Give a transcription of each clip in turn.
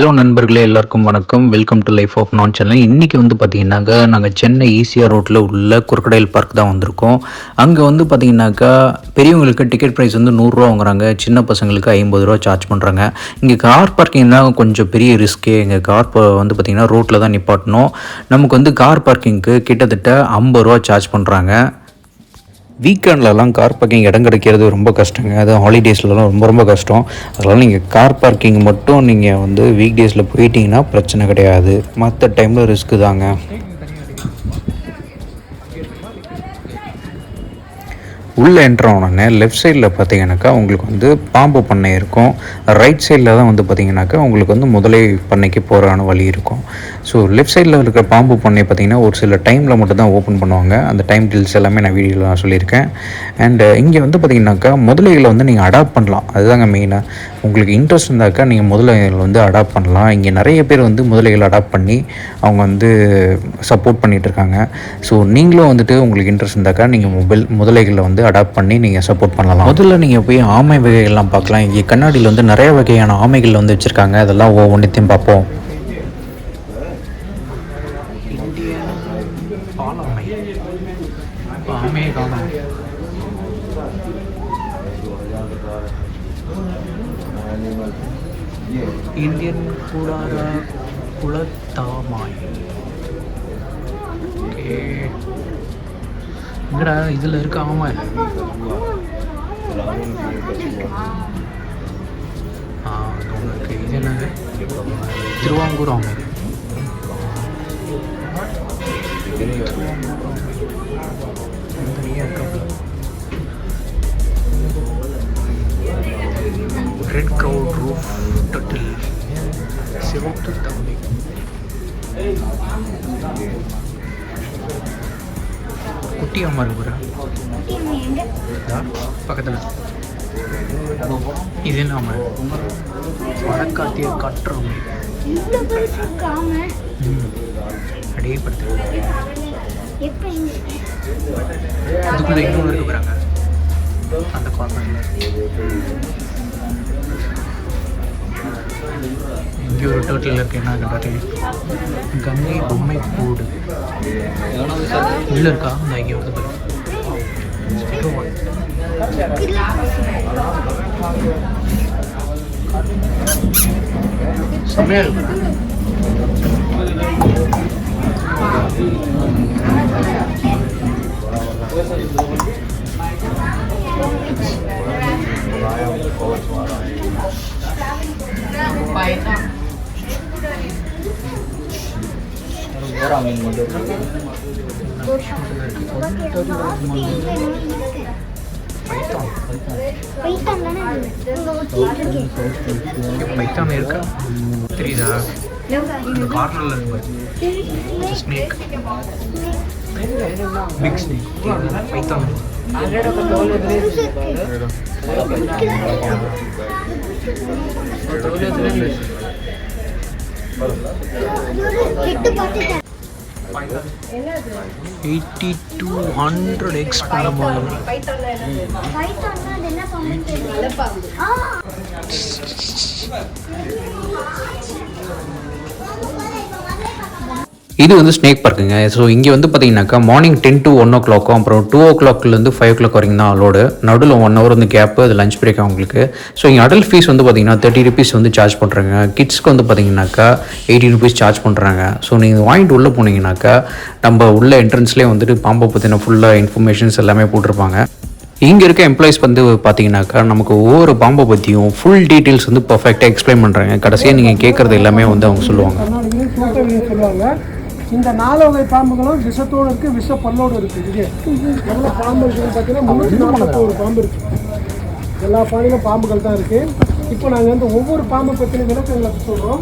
Hello நண்பர்களே, எல்லாருக்கும் வணக்கம். வெல்கம் டு லைஃப் ஆஃப் நான் சேனல். இன்றைக்கி வந்து பார்த்திங்கனாக்கா நாங்கள் சென்னை ஈசிஆர் ரோட்டில் உள்ள குரொக்கடைல் பார்க் தான் வந்திருக்கோம். அங்கே வந்து பார்த்திங்கனாக்கா பெரியவங்களுக்கு டிக்கெட் ப்ரைஸ் வந்து 100 வாங்குறாங்க, சின்ன பசங்களுக்கு 50 சார்ஜ் பண்ணுறாங்க. இங்கே கார் பார்க்கிங் தான் கொஞ்சம் பெரிய ரிஸ்க்கே. இங்கே கார் வந்து பார்த்திங்கன்னா ரோட்டில் தான் நிப்பாட்டணும். நமக்கு வந்து கார் பார்க்கிங்க்கு கிட்டத்தட்ட 50 சார்ஜ் பண்ணுறாங்க. வீக்கெண்ட்லலாம் கார் பார்க்கிங் இடம் கிடைக்கிறது ரொம்ப கஷ்டங்க. அது ஹாலிடேஸ்லலாம் ரொம்ப ரொம்ப கஷ்டம். அதனால் நீங்கள் கார் பார்க்கிங் மட்டும் நீங்கள் வந்து வீக் டேஸில் போயிட்டீங்கன்னா பிரச்சனை கிடையாது. மற்ற டைமில் ரிஸ்க்கு தாங்க. உள்ளே என்ட்ரானோடனே லெஃப்ட் சைடில் பார்த்தீங்கன்னாக்கா உங்களுக்கு வந்து பாம்பு பண்ணை இருக்கும். ரைட் சைடில் தான் வந்து பார்த்திங்கனாக்கா உங்களுக்கு வந்து முதலை பண்ணைக்கு போகிறான வழி இருக்கும். ஸோ லெஃப்ட் சைடில் இருக்கிற பாம்பு பண்ணை பார்த்திங்கன்னா ஒரு சில டைமில் மட்டும் தான் ஓப்பன் பண்ணுவாங்க. அந்த டைம் டீல்ஸ் எல்லாமே நான் வீடியோவில் நான் சொல்லியிருக்கேன். அண்டு இங்கே வந்து பார்த்திங்கனாக்கா முதலைகளை வந்து நீங்கள் அடாப்ட் பண்ணலாம். அதுதாங்க மெயினாக. உங்களுக்கு இன்ட்ரெஸ்ட் இருந்தாக்கா நீங்கள் முதலைகளை வந்து அடாப்ட் பண்ணலாம். இங்கே நிறைய பேர் வந்து முதலைகளை அடாப்ட் பண்ணி அவங்க வந்து சப்போர்ட் பண்ணிகிட்ருக்காங்க. ஸோ நீங்களும் வந்துட்டு உங்களுக்கு இன்ட்ரெஸ்ட் இருந்தாக்கா நீங்கள் முதலைகளை வந்து அடாப்ட் பண்ணி நீங்கள் சப்போர்ட் பண்ணலாம். முதல்ல நீங்கள் போய் ஆமை வகைகள்லாம் பார்க்கலாம். இங்கே கண்ணாடியில் வந்து நிறைய வகையான ஆமைகள் வந்து வச்சுருக்காங்க. அதெல்லாம் ஒவ்வொன்றையும் பார்ப்போம். இந்தியன் கூடார குளத்தாமாய். எங்கடா இதில் இருக்க ஆமை? உங்களுக்கு இது என்னது? திருவாங்கூர் ஆமை. ரெட் க்ரௌட் ரூஃப் டட்டில், சிவப்பு தம்பி. குட்டி அம்மா இருக்குறா பக்கத்தில். இது என்ன அம்மா? வடக்காத்திய கட்டுறோம். அடியே படுத்து. இதுக்குள்ள இன்னொன்று இருக்கு போகிறாங்க அந்த கார்னரில். இங்கே ஒரு டோட்டல் இருக்கு. என்ன பாரு, கங்கை பொம்மை கூடு உள்ள இருக்கா? அந்த இங்கே வந்து பாரு செம்மையா இருக்கு. பைத்தான் இருக்கா தெரியுதா? இந்த கார்னர்ல இருக்கு ஸ்னேக், பிக் ஸ்னேக். பைத்தான் $8200 பண்ணும்போது இது வந்து ஸ்னேக் பார்க்குங்க. ஸோ இங்கே வந்து பார்த்தீங்கன்னாக்கா மார்னிங் 10 to 1 o'clock, அப்புறம் 2 o'clockலேருந்து 5 o'clock வரைக்கும் தான் அலோடு. நடுவில் 1 hour வந்து கேப்பு, அது லஞ்ச் பிரேக் அவங்களுக்கு. ஸோ இங்கே அடல்ட் ஃபீஸ் வந்து பார்த்தீங்கன்னா ₹30 வந்து சார்ஜ் பண்ணுறாங்க. கிட்ஸ்க்கு வந்து பார்த்தீங்கன்னாக்கா ₹80 சார்ஜ் பண்ணுறாங்க. ஸோ நீங்கள் வாங்கிட்டு உள்ளே போனீங்கன்னாக்கா நம்ம உள்ள என்ட்ரன்ஸ்லேயே வந்துட்டு பாம்பை பற்றின ஃபுல்லாக இன்ஃபர்மேஷன்ஸ் எல்லாமே போட்டிருப்பாங்க. இங்கே இருக்க எம்ப்ளாயிஸ் வந்து பார்த்தீங்கன்னாக்கா நமக்கு ஒவ்வொரு பாம்பை பற்றியும் ஃபுல் டீட்டெயில்ஸ் வந்து பர்ஃபெக்டாக எக்ஸ்பிளைன் பண்ணுறாங்க. கடைசியாக நீங்கள் கேட்குறது எல்லாமே வந்து அவங்க சொல்லுவாங்க. இந்த 4 வகை பாம்புகளும் விஷத்தோடு இருக்குது, விஷ பல்லோடு இருக்குது. இது எவ்வளோ பாம்பு இருக்குதுன்னு பார்த்தீங்கன்னா 341 பாம்பு இருக்குது. எல்லா பாதையிலும் பாம்புகள் தான் இருக்குது. இப்போ நாங்கள் வந்து ஒவ்வொரு பாம்பை பற்றின விளக்கங்களை சொல்கிறோம்.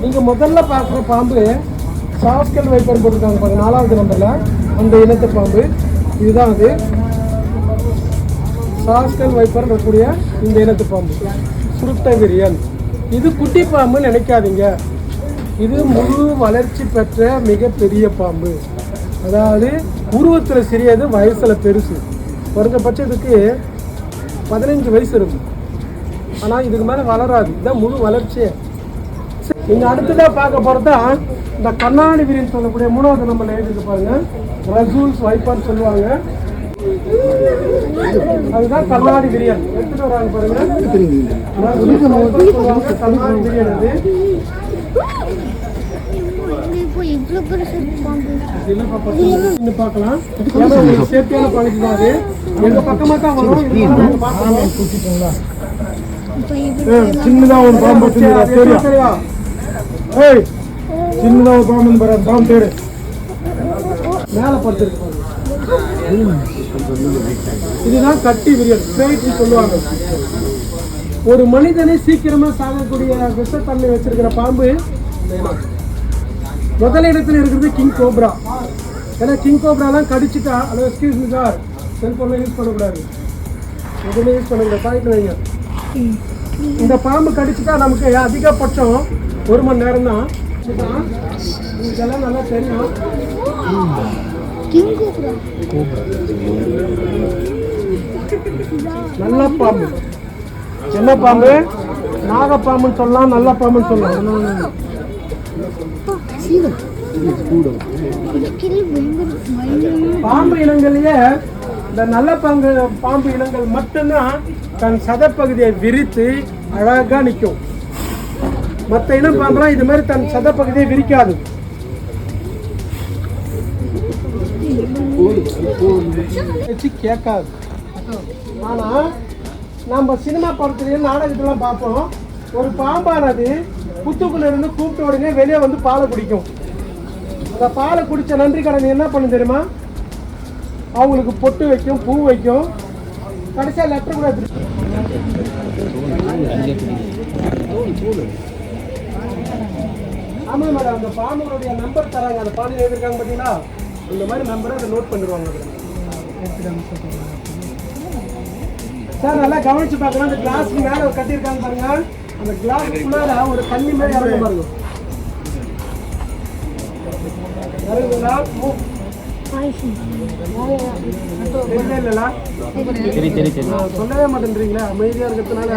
நீங்கள் முதல்ல பார்க்குற பாம்பு சாஸ்கல் வைப்பர் போட்டிருக்காங்க பாருங்கள், 4வது நம்பரில். அந்த இனத்து பாம்பு இதுதான். அது சாஸ்கல் வைப்பர் இருக்கக்கூடிய இந்த இனத்து பாம்பு சுருட்ட விரியன். இது குட்டி பாம்புன்னு நினைக்காதீங்க. இது முழு வளர்ச்சி பெற்ற மிகப்பெரிய பாம்பு. அதாவது உருவத்தில் சிறியது, வயசில் பெருசு. குறைஞ்சபட்சத்துக்கு 15 வயசு இருக்கும். ஆனால் இதுக்கு மேலே வளராது. இதுதான் முழு வளர்ச்சியே. நீங்கள் அடுத்ததாக பார்க்க போகிறது தான் இந்த கண்ணாடி விரின்னு சொல்லக்கூடிய 3வது நம்பர் எழுதிட்டு பாருங்க, ரசூல்ஸ் வைப்பர்னு சொல்லுவாங்க. அதுதான் கண்ணாடி விரியன் எடுத்துட்டு வராங்க பாருங்க. கண்ணாடி விரியன் அது பார்க்கலாம். சேஃப்டியான பாலிசி தான் அது. எங்க பக்கமா தான் வரும். சின்னதா ஒரு பாம்பு தெரியா? ஏய், சின்னதா ஒரு பாம்பு பாரு, பாம்பு பேரு மேல படுத்துருக்கு. இதுதான் கட்டி விரியல் சொல்லுவாங்க. ஒரு மனிதனை சீக்கிரமா சாகக்கூடிய விஷத்தன்மை வச்சிருக்கிற பாம்பு முதலிடத்தில் இருக்கிறது கிங் கோப்ரா. ஏன்னா கிங் கோப்ராலாம் கடிச்சிட்டா, ஹலோ எக்ஸ்கியூஸ் மீ சார், செல்போன்லாம் யூஸ் பண்ணக்கூடாது, எதுவுமே யூஸ் பண்ணக்கூடாது, பாயிண்ட் வைங்க. இந்த பாம்பு கடிச்சிட்டா நமக்கு அதிகபட்சம் 1 மணி நேரம் தான். இதெல்லாம் நல்லா தெரியும். நல்ல பாம்பு என்ன பாம்பு? நாகப்பாம்புன்னு சொல்லலாம், நல்ல பாம்புன்னு சொல்லலாம். பாம்பு இனங்கள்லயே இந்த நல்ல பாம்பு இனங்கள் மட்டும்தான் தன் சதப்பகுதியை விரித்து அழகா நிற்கும். மற்ற இனம் பாம்புலாம் இது மாதிரி தன் சதப்பகுதியை விரிக்காது. கேட்காது. ஆனா நம்ம சினிமா படத்துலயும் நாடகத்திலாம் பார்ப்போம், ஒரு பாம்பானது புத்துக்குள்ள இருந்து கூப்பிட்ட உடனே வெளியே வந்து பாலை குடிக்கும். அந்த பாலை குடிச்ச நன்றி கடன் என்ன பண்ணு தெரியுமா? அவங்களுக்கு பொட்டு வைக்கும், பூ வைக்கும், கடைசியா லெட்டர் கூட எடுத்து. ஆமா மேடம், அந்த பாம்புடைய நம்பர் தராங்க, அந்த பாம்பு எழுதிருக்காங்க பார்த்தீங்களா, இந்த மாதிரி நம்பரை அதை நோட் பண்ணிடுவாங்க. சார் நல்லா கவனிச்சு பார்க்கலாம். அந்த கிளாஸ்க்கு மேலே கட்டியிருக்காங்க பாருங்க, அந்த கிளாஸ்க்குள்ளார ஒரு தண்ணி மாதிரி இறங்க பாருங்க. சொல்லவே மாட்டேன்றீங்களா? அமைதியா இருக்கிறதுனால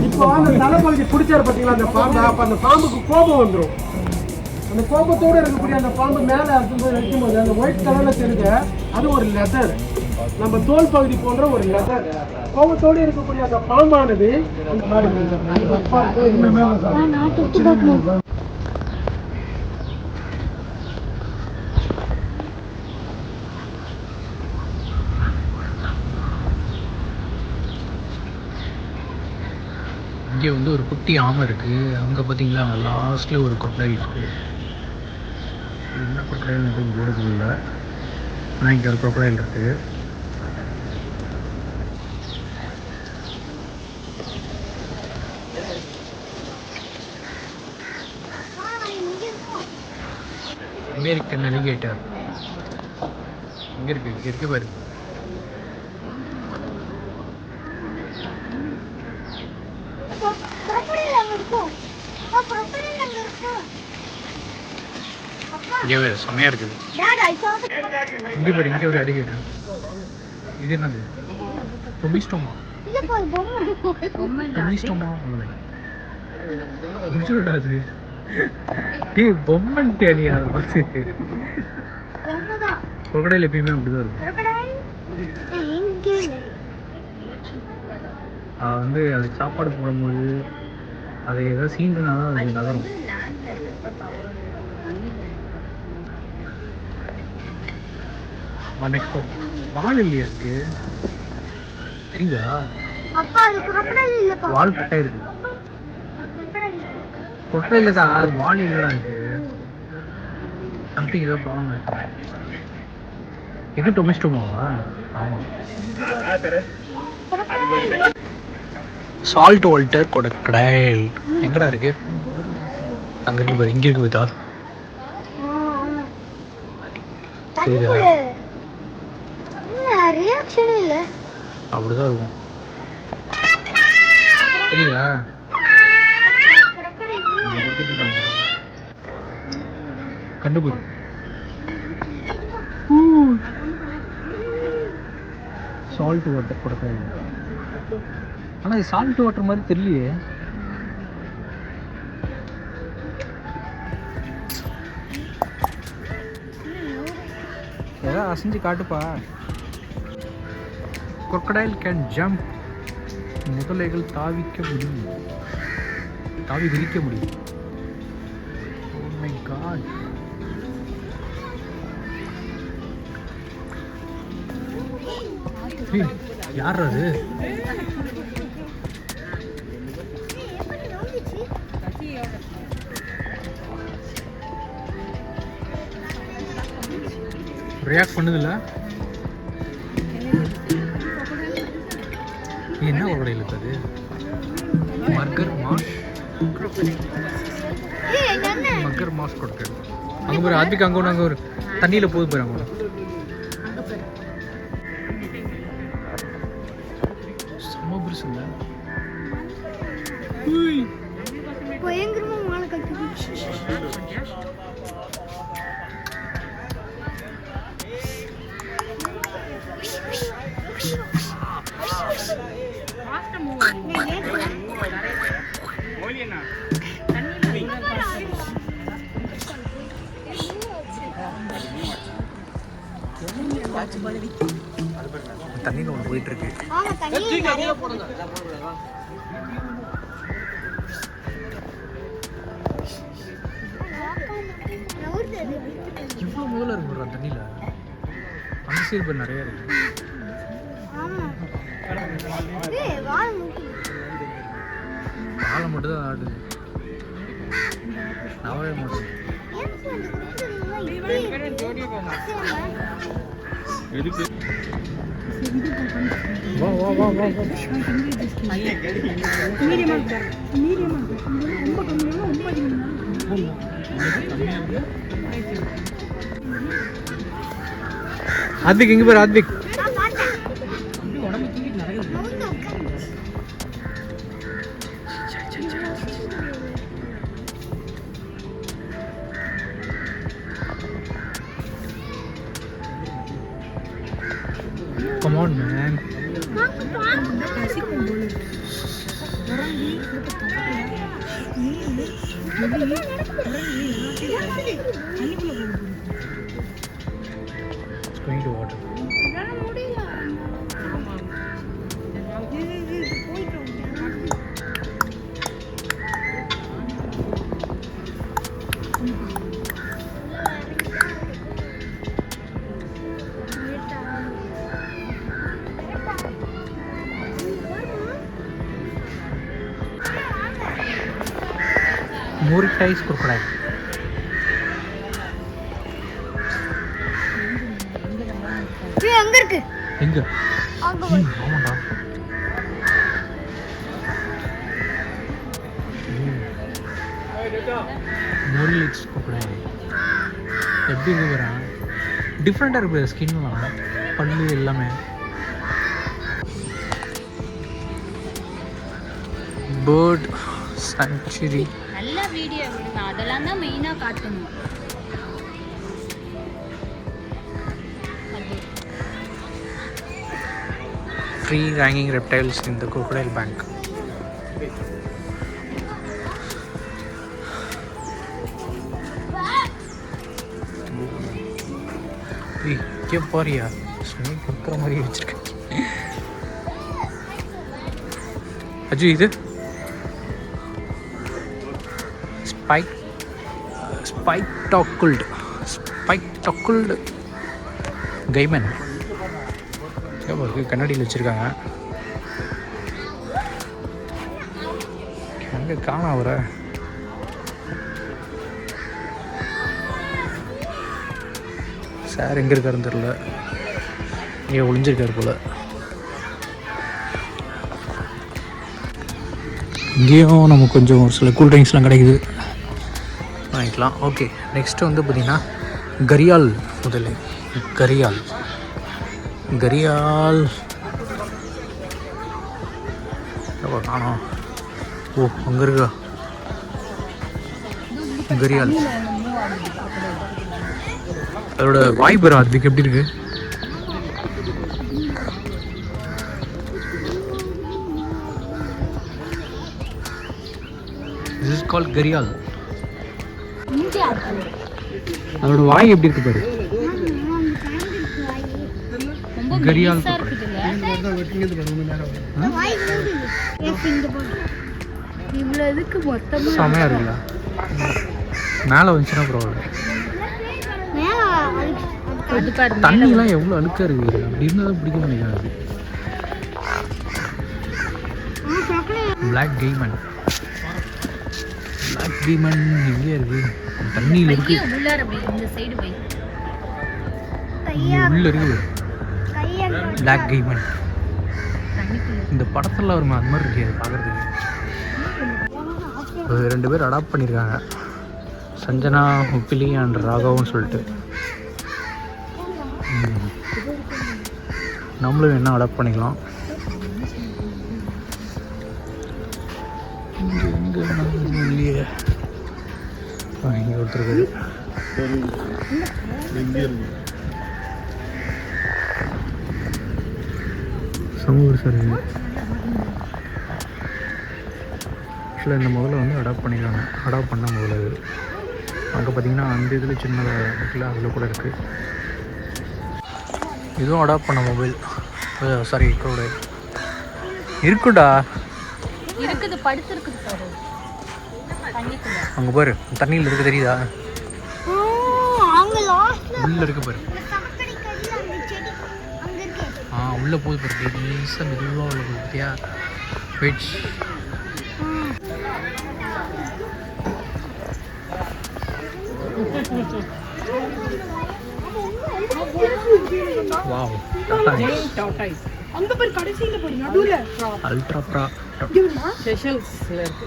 இப்போ அந்த தலைப்பகுதி பிடிச்சாரு பார்த்தீங்களா அந்த பாம்பு. அப்ப அந்த பாம்புக்கு கோபம் வந்துடும். அந்த கோபத்தோடு இருக்கக்கூடிய அந்த பாம்பு மேலே வைக்கும்போது அந்த ஒயிட் கலர்ல தெரிஞ்ச அது ஒரு லெதர், நம்ம தோல் பகுதி போன்ற ஒரு லெதர். கோபத்தோடு இருக்கக்கூடிய அந்த பாம்பானது அந்த மாதிரி இங்கே வந்து ஒரு குட்டி ஆமை இருக்குது. அங்கே பார்த்தீங்களா அங்கே லாஸ்ட்டில் ஒரு கொட்டை இருக்குது. என்ன கொட்டைன்னு எதுவும் போடுறது இல்லை, ஆனால் இங்கே ஒரு கொக்கடையில் இருக்குது. அமெரிக்கன் அலிகேட்டர் இங்கே இருக்கு பாரு. இங்கே செம்மையாக இருக்குது. இங்கே பாரு, இங்கே ஒரு அலிகேட்டர். இது என்னது? டொமிஸ்டோமா. டொமிஸ்டோமா விடாது. பொம்மன் தேனியா கொக்கடையில் எப்பயுமே அப்படிதான் இருக்கும். வந்து அதுக்கு சாப்பாடு போடும்போது அதை ஏதாவது சீண்டுனாதான் அது நகரும். வால் இல்லையா இருக்கு? தெரியுதா? வால் கட்டை இருக்கு. கொட்டையில தான் அது வால் இல்லைதான் இருக்கு. சம்திங் ஏதோ ப்ராப்ளம் இருக்கு. இது டொமிஸ்டோமாவா? ஆமாம். சால்ட் வால்டர் கொடைக்கடைல் எங்கடா இருக்கு? அங்கே இருக்கு பாரு, இங்கே இருக்கு பார்த்தா. அப்படிதான் இருக்கும். சரியா? கண்டுபிடி. சால்ட் வாட்டர் கொடுக்க ஆனால் இது சால்ட் வாட்டர் மாதிரி தெரியலையே. ஏதாவது அசைஞ்சு காட்டுப்பா. crocodile can jump. முதலைகள் தாவி குதிக்க முடியும். Oh my god. யார் அது? ரியாக்ட் பண்ணுதில்ல? என்ன crocodile அது? மர்கர் மாஸ் crocodile. அங்கே போய் அதுக்கு அங்கே ஒரு தண்ணியில் போகுது போகிறாங்க. செம்ம பெருசு இல்லை? பயங்கரமா மாலை கட்டுது. தண்ணியில் ஒன்று போயிட்டு இருக்கு. இவ்வளோ முதல்ல இருக்கு தண்ணியில். அந்த சைடு இப்போ நிறைய இருக்கு. வாழை மட்டும் தான் ஆடுது. நவரே மாட்டேன். எதுக்கு? வா வா வா வா வா. ஆத்விக் எங்க பேர்? Advik come on man. It's going to water. Mauritius crocodile. எங்க இருக்கு? எங்க? ஆமாடா. Mauritius crocodile. எப்படி இருக்கு பாரு. டிஃப்ரெண்டாக இருக்கு ஸ்கின்லாம், பல்லு எல்லாமே. Bird sanctuary. நல்ல வீடியோ விடுங்க, அதெல்லாம் தான் மெயினாக காட்டணும். Free hanging reptiles in the crocodile bank. இங்கே பாரியா, ஸ்னேக் இருக்கிற மாதிரி வச்சிருக்கேன். அஜு இது ஸ்பைக்டாக்குல்டு கைமன். இருக்கு, கண்ணாடியில் வச்சுருக்காங்க. அங்கே காணா அவரை. சார் எங்கே இருக்காருன்னு தெரில, இங்கே ஒளிஞ்சிருக்காரு போல். இங்கேயும் நமக்கு கொஞ்சம் ஒரு சில கூல் ட்ரிங்க்ஸ்லாம் கிடைக்குது, வாங்கிக்கலாம். ஓகே, நெக்ஸ்ட்டு வந்து பார்த்திங்கன்னா கரியால் முதல்ல. கரியால் காணோம். ஓ, அங்கே இருக்கா கரியால். அதோட வாய்ப்பு அதுக்கு எப்படி இருக்கு? திஸ் இஸ் கால் கரியால். இங்கே அதோட வாய் எப்படி இருக்கு பாரு. ரொம்ப கரியால் பெருசா இருக்குதுல்ல. இவ்வளோ இதுக்கு மொத்தமாக செமையாக இருக்குல்ல. மேலே வந்துச்சுன்னா பரவாயில்ல. அது பாரு தண்ணிலாம் எவ்வளோ அழுக்காக இருக்குது. அப்படி இருந்தால் தான் பிடிக்க முடியாது. Black caiman. பிளாக் கைமன் எங்கே இருக்குது? தண்ணியில் இருக்கு. பையன் உள்ளார போய் இந்த சைடு போய் உள்ள இருக்குது பிளாக் கைமன். தண்ணிக்குள்ள இந்த படத்தில் வருமா அது மாதிரி இருக்கு அது பார்க்குறதுக்கு. 2 பேர் அடாப்ட் பண்ணியிருக்காங்க, சஞ்சனா உப்பிலி அண்ட் ராகவன்னு சொல்லிட்டு. நம்மளும் என்ன அடாப்ட் பண்ணிக்கலாம். இல்லையே இங்கே ஒருத்தர் சமூக சார். ஆக்சுவலாக இந்த முதல்ல வந்து அடாப்ட் பண்ணிடுறாங்க. அடாப்ட் பண்ண முதல்ல இது அங்கே பார்த்தீங்கன்னா அந்த இதில் சின்னதாக இருக்குல்ல அதில் கூட இருக்குது. இதுவும் அடாப்ட் பண்ண மொபைல். சாரி கூட இருக்குடா. இருக்குது படுத்துருக்குது பாரு தண்ணிக்குள்ள. அங்கே பாரு தண்ணியில் இருக்குது தெரியுதா? அங்க லாஸ்ட்ல உள்ளே இருக்கு பாரு. சாக்கடை கடியில அந்த செடி அங்க இருக்கு. உள்ளே போகுது பாரு. ஈஸாக மெதுவாக உள்ள போகுது பார்த்தியா? வெயிட். வாவ் அங்க பேர் கடைசியில போய் நடுவுல அல்ட்ரா ப்ரா செஷல்ஸ்ல இருக்கு.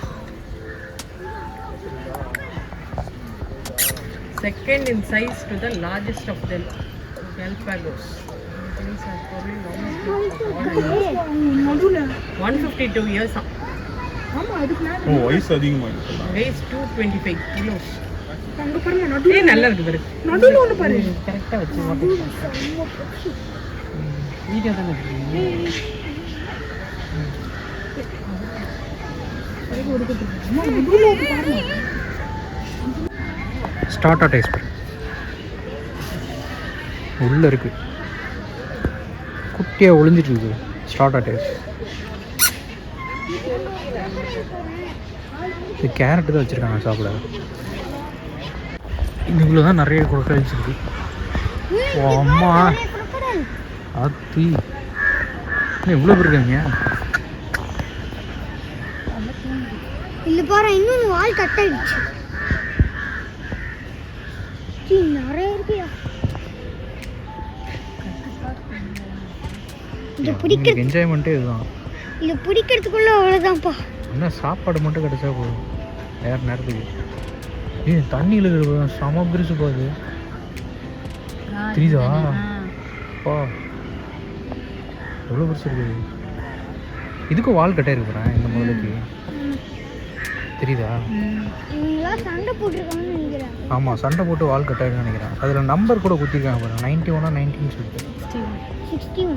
Second in size to the largest of them, Galapagos. These are probably நடுவுல 152 years. ஆமா அதுக்கு மேல வயசு அதிகமா இருக்கு. Weighs 225 kilos. அங்க பாருங்க நடுவுல நல்லா இருக்கு பாரு. நடுவுல ஒண்ணு பாரு. கரெக்டா வச்சு வீடியோ தானே எடுக்கிறீங்க. ஸ்டார்ட் டேஸ்ட் உள்ளே இருக்குது. குட்டியாக ஒளிஞ்சிட்டு இருக்குது. ஸ்டார்ட் டேஸ்ட் இது கேரட்டு தான் வச்சுருக்காங்க சாப்பிட. இதுக்குள்ளே தான் நிறைய குரக்கடைல்ஸ் இருக்குது. ஓ அம்மா அத்தி எவ்வளோ பேர் இருக்காங்க. இல்ல பாரு இன்னொரு வால் கட் ஆயிடுச்சு. நிறைய இருக்குயா. இது பிடிக்கிறது என்ஜாய்மெண்ட்டே இதுதான். இது பிடிக்கிறதுக்குள்ள அவ்வளோதான்ப்பா. என்ன சாப்பாடு மட்டும் கிடச்சா போதும் வேறு நேரத்துக்கு. தண்ணியில் இருக்கிற செம பிரிச்சு போகுது தெரியுதா? பா எவ்வளோ பெருசு இருக்குது. இதுக்கும் வால் கட்டே இருக்கிறேன் இந்த முதலுக்கு தெரியுதா? இவங்களாம் சண்டை போட்டிருக்காங்கன்னு நினைக்கிறேன். ஆமாம் சண்டை போட்டு வால் கட்டாயிருன்னு நினைக்கிறேன். அதில் நம்பர் கூட குத்திருக்காங்க பாருங்க 91 19 சொல்லிட்டு. 61.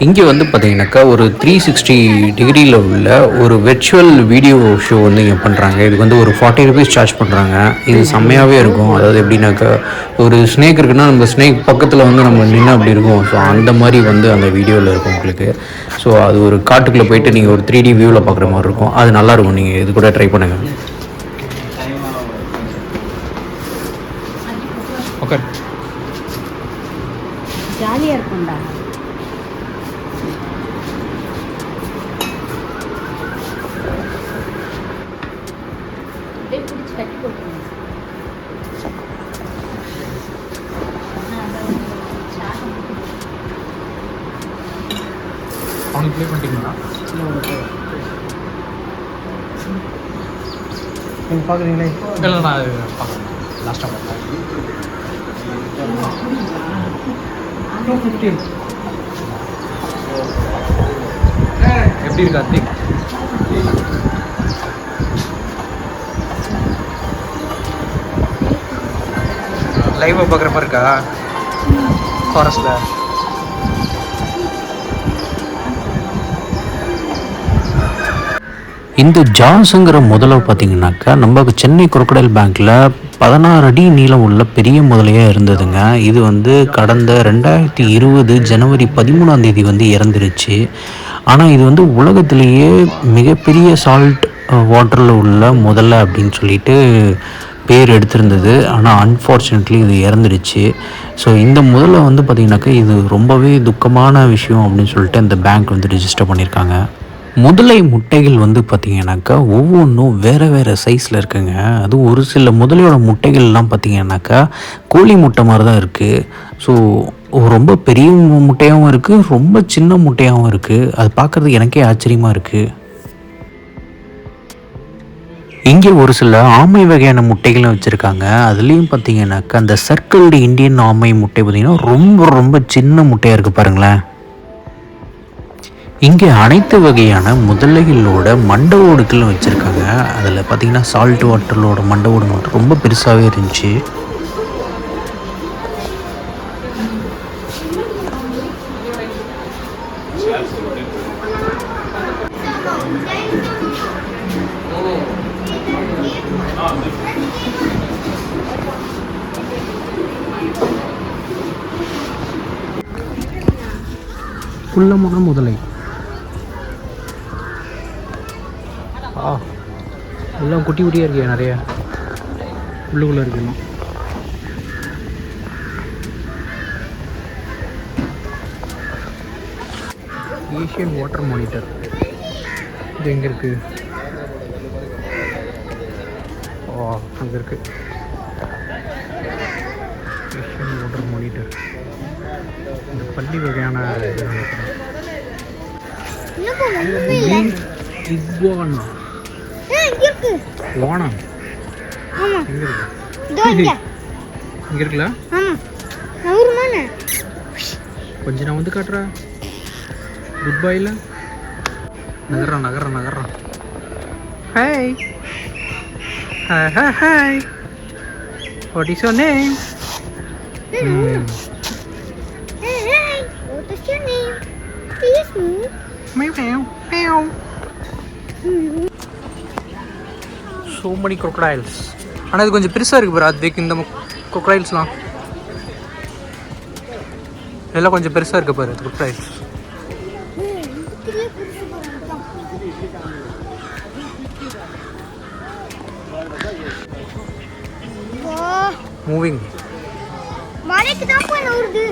இங்கே வந்து பார்த்தீங்கன்னாக்கா ஒரு 360 டிகிரியில் உள்ள ஒரு வெர்ச்சுவல் வீடியோ ஷோ வந்து இங்கே பண்ணுறாங்க. இதுக்கு வந்து ஒரு 40 ருபீஸ் சார்ஜ் பண்ணுறாங்க. இது செம்மையாகவே இருக்கும். அதாவது எப்படின்னாக்கா ஒரு ஸ்னேக் இருக்குன்னா நம்ம ஸ்னேக் பக்கத்தில் வந்து நம்ம நின்று அப்படி இருக்கும். ஸோ அந்த மாதிரி வந்து அந்த வீடியோவில் இருக்கும் உங்களுக்கு. ஸோ அது ஒரு காட்டுக்குள்ளே போயிட்டு நீங்கள் ஒரு 3D வியூவில் பார்க்குற மாதிரி இருக்கும். அது நல்லாயிருக்கும். நீங்கள் இது கூட ட்ரை பண்ணுங்கள். ஓகே ஜாலியாக இருக்கும்டா. அப்படியே பிடிச்சி கட்டி போட்டுருங்க. அவனுக்கு ப்ளே பண்ணிட்டீங்களா? நீங்கள் பார்க்குறீங்களே? இல்லை நான் அது பார்க்குறேன். லாஸ்ட்டாக பார்த்தேன் 250. எப்படி இருக்கு கார்த்திக்? லைவாக பார்க்குற மாதிரி இருக்கா ஃபாரஸ்ட்டில்? இந்த ஜாஸுங்கிற முதலை பார்த்தீங்கன்னாக்கா நம்ம சென்னை crocodile பேங்க்கில் 16 அடி நீளம் உள்ள பெரிய முதலையாக இருந்ததுங்க. இது வந்து கடந்த 2020 ஜனவரி 13ஆம் தேதி வந்து இறந்துருச்சு. ஆனால் இது வந்து உலகத்திலேயே மிகப்பெரிய சால்ட் வாட்டரில் உள்ள முதலை அப்படின்னு சொல்லிட்டு பேர் எடுத்திருந்தது. ஆனால் அன்ஃபார்ச்சுனேட்லி இது இறந்துடுச்சு. ஸோ இந்த முதல்ல வந்து பார்த்திங்கனாக்கா இது ரொம்பவே துக்கமான விஷயம் அப்படின்னு சொல்லிட்டு அந்த பேங்க் வந்து ரிஜிஸ்டர் பண்ணியிருக்காங்க. முதலை முட்டைகள் வந்து பார்த்திங்கனாக்கா ஒவ்வொன்றும் வேறு வேறு சைஸில் இருக்குங்க. அதுவும் ஒரு சில முதலையோட முட்டைகள்லாம் பார்த்திங்கனாக்கா கோழி முட்டை மாதிரி தான் இருக்குது. ஸோ ரொம்ப பெரிய முட்டையாகவும் இருக்குது, ரொம்ப சின்ன முட்டையாகவும் இருக்குது. அது பார்க்குறதுக்கு எனக்கே ஆச்சரியமாக இருக்குது. இங்கே ஒரு சில ஆமை வகையான முட்டைகளும் வச்சுருக்காங்க. அதுலேயும் பார்த்தீங்கன்னாக்கா அந்த சர்க்கிள்டு இந்தியன் ஆமை முட்டை பார்த்திங்கன்னா ரொம்ப ரொம்ப சின்ன முட்டையாக இருக்குது பாருங்களேன். இங்கே அனைத்து வகையான முதலைகளோட மண்டை ஓடுகளும் வச்சுருக்காங்க. அதில் பார்த்திங்கன்னா சால்ட் வாட்டரோட மண்டை ஓடு மட்டும் ரொம்ப பெருசாகவே இருந்துச்சு. குள்ளமான முதலை. எல்லாம் குட்டி குட்டியாக இருக்கு, நிறைய உள்ளுக்குள்ளே இருக்குமா. ஏஷியன் வாட்டர் மானிட்டர் இது எங்கே இருக்குது? அங்கே இருக்குது ஏஷியன் வாட்டர் மானிட்டர். இந்த பள்ளி வகையான இது நினைக்கிறேன். இக்வானா வானா எங்கே இருக்கு? இங்கே இருக்குல்ல? கொஞ்சம் நான் வந்து காட்டுறேன். குட் பாயில் நகர்றான் நகர்றான் நகர்றான். Hi hi hi hi, what is your name? So many crocodiles. ஆனால் இது கொஞ்சம் பெருசாக இருக்குது பாரு. அதுக்கு இந்த crocodiles-லாம் எல்லாம் கொஞ்சம் பெருசாக இருக்குது பாரு crocodiles. மூவிங். மலைக்கு தான் போய் நவுறுது.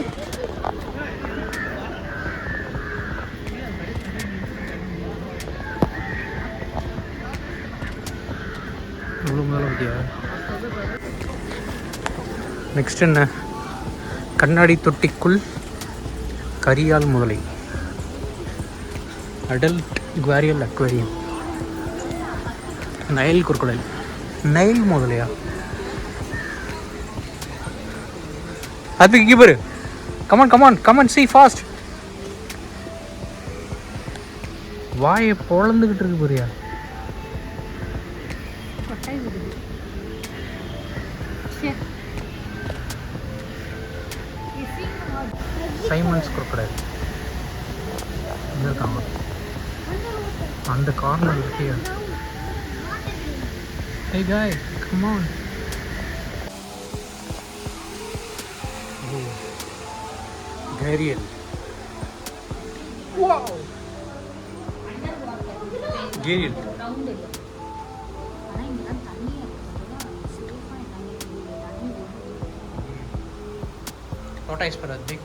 எவ்வளோ மேலே பார்த்தியா? நெக்ஸ்ட் என்ன? கண்ணாடி தொட்டிக்குள் கரியால் முதலை, adult gharial aquarium. Nile crocodile. Nile முதலையா? அது இங்கே பாரு. Come on come on come on, see fast. வாயை பொழந்துக்கிட்டு இருக்கு பாரியா. சைமன்ஸ் crocodile எங்கே இருக்காங்க? அந்த கார்னர் இருக்கியா? Hey guy, come on. Gharial. Wow. Gharial. What is for a big?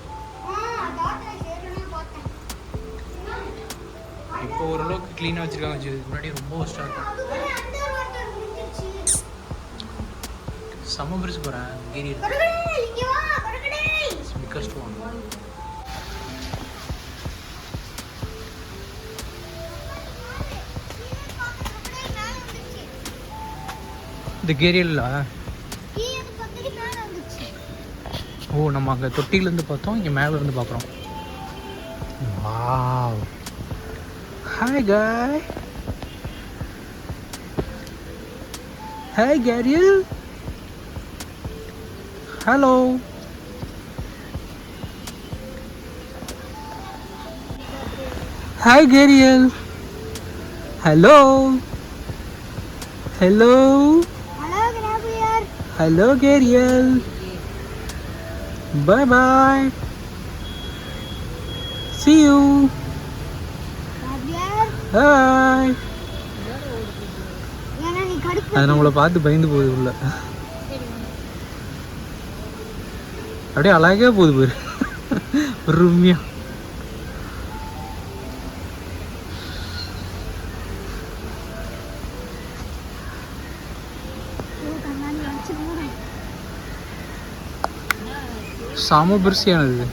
இப்போ ஓரளவுக்கு க்ளீனாக வச்சுருக்காங்க. முன்னாடி ரொம்ப ஒஸ்ட்டாக இருக்கும். செம்ம பெருசு போகிறேன். கீரியல் பிக்கஸ்ட் ஒன். இந்த கேரியல்ல ஓ நம்ம அங்கே தொட்டிலேருந்து பார்த்தோம், இங்கே மேலே இருந்து பார்க்குறோம். Wow. Hi guy. Hi Gabriel. Hello. Hi Gabriel. Hello hello hello கிராபியர். Hello gharial. Bye bye. See you. கிராபியர். Bye. ஏன்னா நீ கடுப்பு. அது நம்மளை பார்த்து பயந்து போகுது உள்ள. அப்படியே அழகே போகுது பாரு. பொறுமையா. செம பெருசியானது.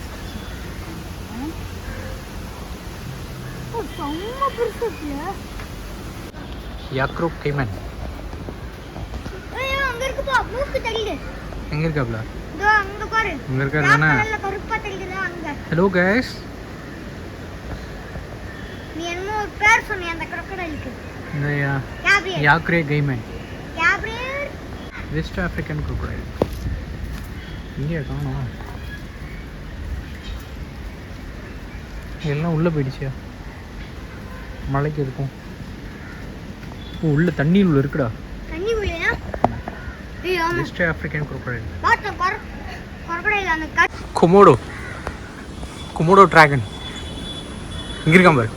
செம்ம பெருசு இருக்குல்ல. யாக்ரோ கைமன். ஐயோ அங்க இருக்குப்பா. மூக்கு தெரியுது. எங்க இருக்காப்ல? இதோ அங்க பாரு. இங்க இருக்காரு தானே? நல்ல கருப்பா தெரியுதா அங்க. Hello guys. நீ என்னமோ ஒரு பேர் சொன்னியே அந்த crocodile-க்கு. இந்த கிராபியர். Yacare caiman. கிராபியர். West African crocodile. இங்கே காணோம். எல்லாம் உள்ளே போயிடுச்சியா? மலைக்கு இருக்கும். ஓ உள்ள தண்ணியில் உள்ள இருக்குடா. தண்ணி உள்ளயா? ஏய் ஆமா. West African crocodile. பாத்து பாரு. crocodile அந்த கொமோடோ டிராகன். இங்க இருக்கான் பாரு.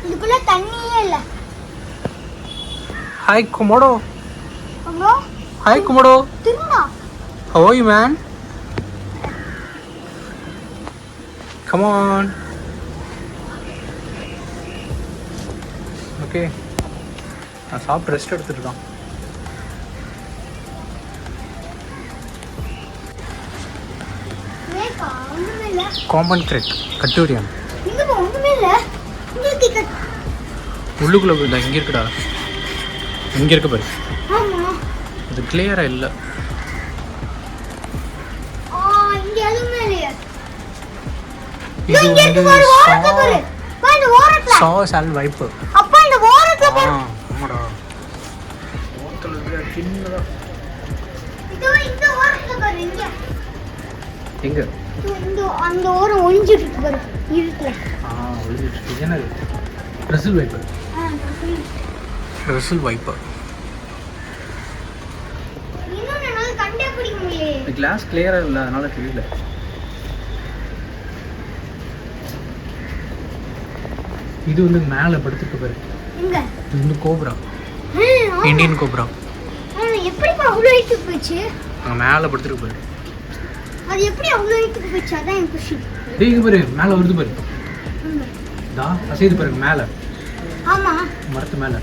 இதுக்குள்ள தண்ணியே இல்ல. Hi Komodo. அங்க ஹாய் கொமோடோ. திரும்பா. How are you man? Come on. Okay. நான் சாப்பிட்டு ரெஸ்ட் எடுத்துட்டு இருக்கான். ஏக்கா ஒண்ணுமே இல்ல. காமன் த்ரெட் கட்டூரியான். இங்க போ ஒண்ணுமே இல்ல. உங்களுக்கு உள்ளுக்குள்ள போயிருந்தா இங்கே இருக்குடா. இங்கே இருக்க பாரு. ஆமா. இது கிளியராக இல்லை. இங்க எதுவுமே இல்லையே. இது இங்க இருக்கு பாரு ஓரத்துல பாரு. பா இந்த ஓரத்துல. சாஸ் அண்ட் வைப்பர். அப்பா இந்த ஓரத்துல பாரு. ஆமாடா. ஓரத்தில் இருக்கிற சின்னதா. இதோ இந்த ஓரத்துல பாரு இங்க. எங்க? இந்த அந்த ஓரம் ஒளிஞ்சிட்டு இருக்கு பாரு இருட்டுல. ஒளிஞ்சிட்டு இருக்கு. என்னது? Brazil viper. Brazil viper. இன்னும் என்னால கண்டே பிடிக்க முடியலையே. இந்த கிளாஸ் கிளியராக இல்லை, அதனால தெரியல. இது வந்து மேலே படுத்துட்டு பாரு. எங்க? இது வந்து கோப்ரா. ஆமா. Indian cobra. எப்படி அவ்வளோ ஹைட்டுக்கு போச்சு? அங்கே மேலே படுத்துட்டு பாரு. அது எப்படி அவ்வளோ ஹைட்டுக்கு போச்சு? அதான் என் குஷி. டேய் இங்க பாரு, மேலே வருது பாரு. தா அசைது பாருங்க மேலே. ஆமா. மரத்து மேலே.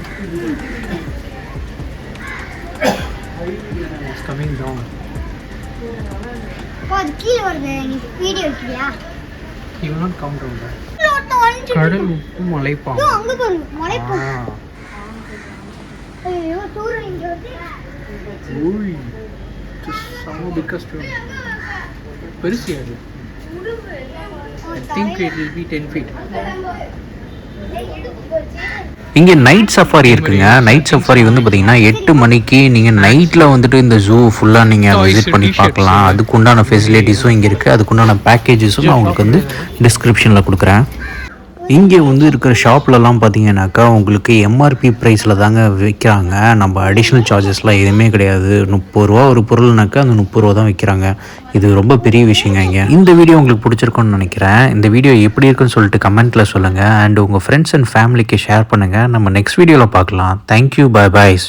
It's coming down. அது கீழே வருது. நீ video எடுக்கிறியா? He will not come down there. கடல் கடல் உப்பு மலைப்பாம். அங்க பாரு மலைப்பா. ஐயோ தூரம் இங்க வருது. ஓய். Just some biggest one. பெருசு அது. I think it will be 10 feet. இங்கே நைட் சஃபாரி இருக்குங்க. நைட் சஃபாரி வந்து பார்த்தீங்கன்னா 8 மணிக்கு நீங்கள் நைட்டில் வந்துட்டு இந்த ஜூ ஃபுல்லாக நீங்கள் விசிட் பண்ணி பார்க்கலாம். அதுக்குண்டான ஃபெசிலிட்டிஸும் இங்கே இருக்குது. அதுக்குண்டான பேக்கேஜஸும் நான் உங்களுக்கு வந்து டிஸ்கிரிப்ஷனில் கொடுக்குறேன். இங்கே வந்து இருக்கிற ஷாப்லலாம் பார்த்தீங்கன்னாக்கா உங்களுக்கு எம்ஆர்பி ப்ரைஸில் தாங்க விற்கிறாங்க. நம்ம அடிஷ்னல் சார்ஜஸ்லாம் எதுவுமே கிடையாது. 30 ரூபா ஒரு பொருள்னாக்கா அந்த 30 ரூபா தான் விற்கிறாங்க. இது ரொம்ப பெரிய விஷயங்க. இங்கே இந்த வீடியோ உங்களுக்கு பிடிச்சிருக்குன்னு நினைக்கிறேன். இந்த வீடியோ எப்படி இருக்குன்னு சொல்லிட்டு கமெண்ட்டில் சொல்லுங்கள். அண்ட் உங்கள் ஃப்ரெண்ட்ஸ் அண்ட் ஃபேமிலிக்கு ஷேர் பண்ணுங்கள். நம்ம நெக்ஸ்ட் வீடியோவில் பார்க்கலாம். தேங்க்யூ. Bye boys.